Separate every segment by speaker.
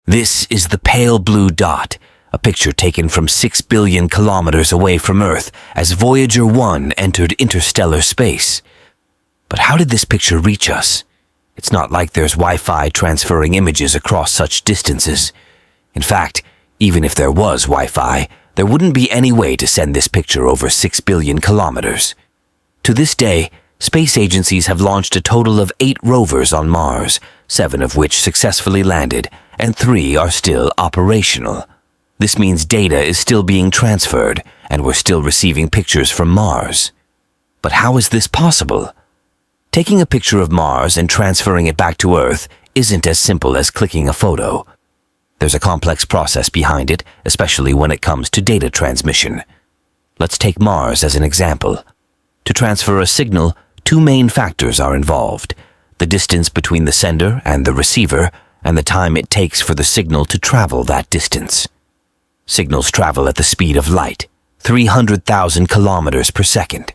Speaker 1: This is the pale blue dot, a picture taken from 6 billion kilometers away from Earth as Voyager 1 entered interstellar space. But how did this picture reach us? It's not like there's Wi-Fi transferring images across such distances. In fact, even if there was Wi-Fi, there wouldn't be any way to send this picture over 6 billion kilometers. To this day, space agencies have launched a total of 8 rovers on Mars, 7 of which successfully landed, and 3 are still operational. This means data is still being transferred, and we're still receiving pictures from Mars. But how is this possible? Taking a picture of Mars and transferring it back to Earth isn't as simple as clicking a photo. There's a complex process behind it, especially when it comes to data transmission. Let's take Mars as an example. To transfer a signal, 2 main factors are involved: the distance between the sender and the receiver, and the time it takes for the signal to travel that distance. Signals travel at the speed of light, 300,000 kilometers per second.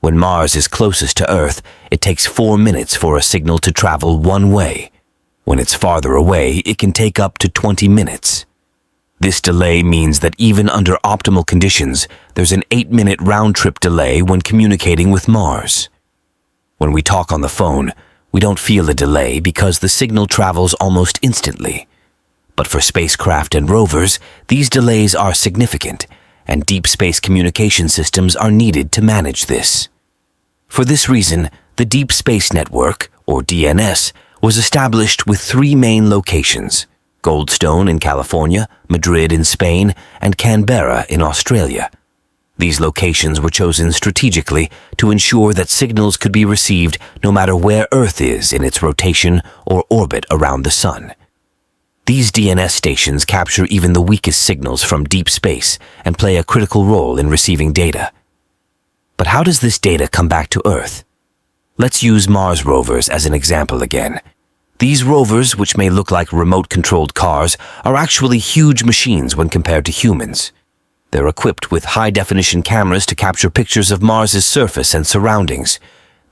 Speaker 1: When Mars is closest to Earth, it takes 4 minutes for a signal to travel one way. When it's farther away, it can take up to 20 minutes. This delay means that even under optimal conditions, there's an 8-minute round-trip delay when communicating with Mars. When we talk on the phone, we don't feel a delay because the signal travels almost instantly. But for spacecraft and rovers, these delays are significant, and deep space communication systems are needed to manage this. For this reason, the Deep Space Network, or DNS, was established with 3 main locations: Goldstone in California, Madrid in Spain, and Canberra in Australia. These locations were chosen strategically to ensure that signals could be received no matter where Earth is in its rotation or orbit around the Sun. These DNS stations capture even the weakest signals from deep space and play a critical role in receiving data. But how does this data come back to Earth? Let's use Mars rovers as an example again. These rovers, which may look like remote-controlled cars, are actually huge machines when compared to humans. They're equipped with high-definition cameras to capture pictures of Mars's surface and surroundings.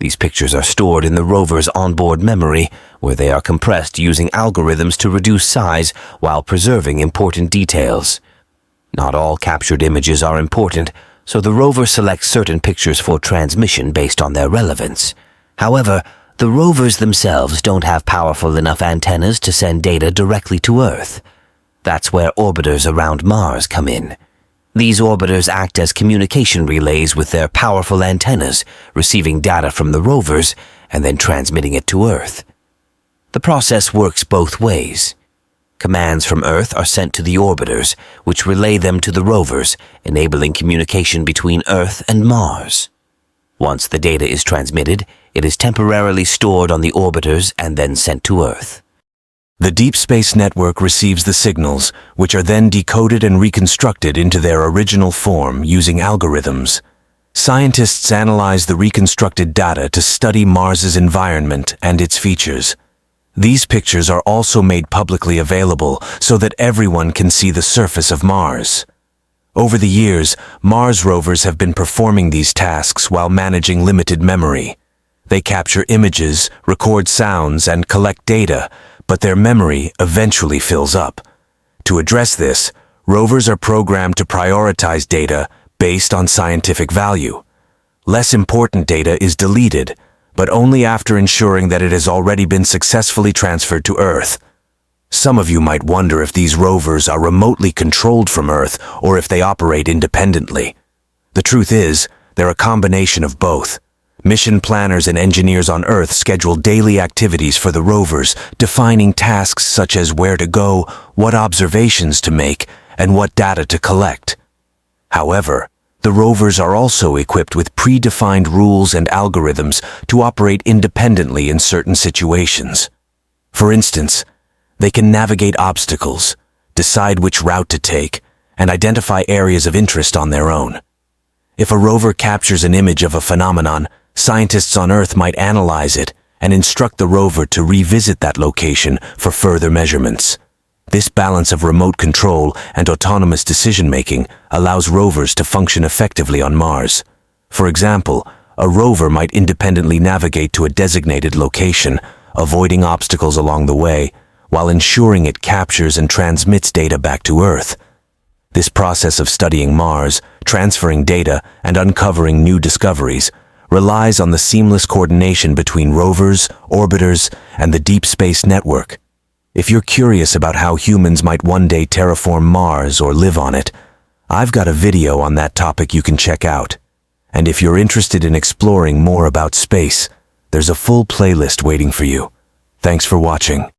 Speaker 1: These pictures are stored in the rover's onboard memory, where they are compressed using algorithms to reduce size while preserving important details. Not all captured images are important, so the rover selects certain pictures for transmission based on their relevance. However, the rovers themselves don't have powerful enough antennas to send data directly to Earth. That's where orbiters around Mars come in. These orbiters act as communication relays with their powerful antennas, receiving data from the rovers and then transmitting it to Earth. The process works both ways. Commands from Earth are sent to the orbiters, which relay them to the rovers, enabling communication between Earth and Mars. Once the data is transmitted, it is temporarily stored on the orbiters and then sent to Earth. The Deep Space Network receives the signals, which are then decoded and reconstructed into their original form using algorithms. Scientists analyze the reconstructed data to study Mars's environment and its features. These pictures are also made publicly available so that everyone can see the surface of Mars. Over the years, Mars rovers have been performing these tasks while managing limited memory. They capture images, record sounds, and collect data, but their memory eventually fills up. To address this, rovers are programmed to prioritize data based on scientific value. Less important data is deleted, but only after ensuring that it has already been successfully transferred to Earth. Some of you might wonder if these rovers are remotely controlled from Earth or if they operate independently. The truth is, they're a combination of both. Mission planners and engineers on Earth schedule daily activities for the rovers, defining tasks such as where to go, what observations to make, and what data to collect. However, the rovers are also equipped with predefined rules and algorithms to operate independently in certain situations. For instance, they can navigate obstacles, decide which route to take, and identify areas of interest on their own. If a rover captures an image of a phenomenon, scientists on Earth might analyze it and instruct the rover to revisit that location for further measurements. This balance of remote control and autonomous decision-making allows rovers to function effectively on Mars. For example, a rover might independently navigate to a designated location, avoiding obstacles along the way, while ensuring it captures and transmits data back to Earth. This process of studying Mars, transferring data, and uncovering new discoveries relies on the seamless coordination between rovers, orbiters, and the deep space network. If you're curious about how humans might one day terraform Mars or live on it, I've got a video on that topic you can check out. And if you're interested in exploring more about space, there's a full playlist waiting for you. Thanks for watching.